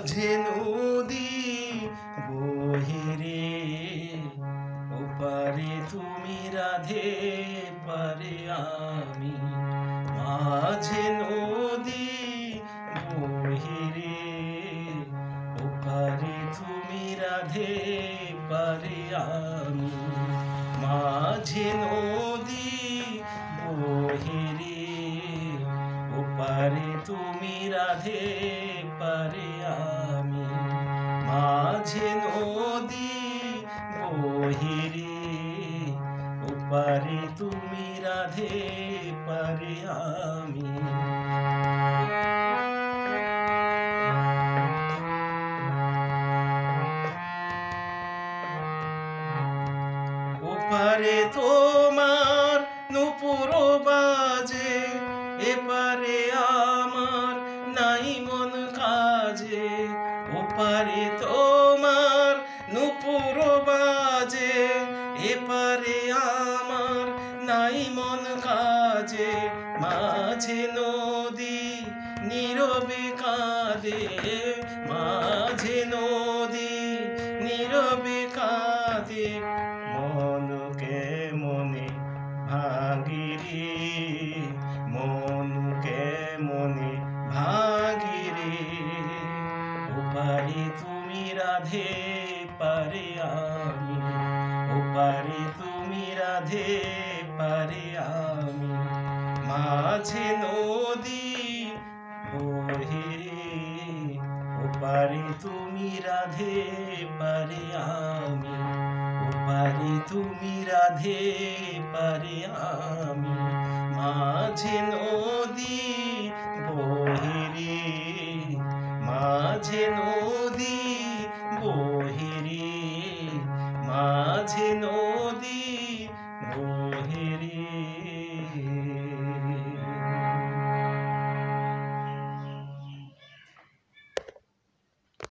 মাঝে নদী বহে রে, ওপারে তুমি রাধে পারে আমি। মাঝে নদী বহে রে, ওপারে তুমি রাধে পারে আমি। মাঝে নদী বহে রে, ওপারে তুমি রাধে পারে আমি। মাঝে নদী বহে রে, ওপারে তুমি রাধে পারে আমি। ওপারে তোমার নূপুর বাজে, এপারে আমার নাই মন কাজে। ওপারে তোমার নূপুর বাজে, এপারে আমার নাই মন কাজে। মাঝে নদী নীরবে কাঁদে, মাঝে নদী নীরবে কাঁদে। মনকে মনে ভাঙি রে, মনকে মনে ভাঙি রে, ওপারে তুমি রাধে পারে আমি। ওপারে তুমি রাধে পারে আমি। মাঝে নদী বহে রে, ওপারে তুমি রাধে পারে আমি। ওপারে তুমি রাধে পারে আমি। মাঝে নদী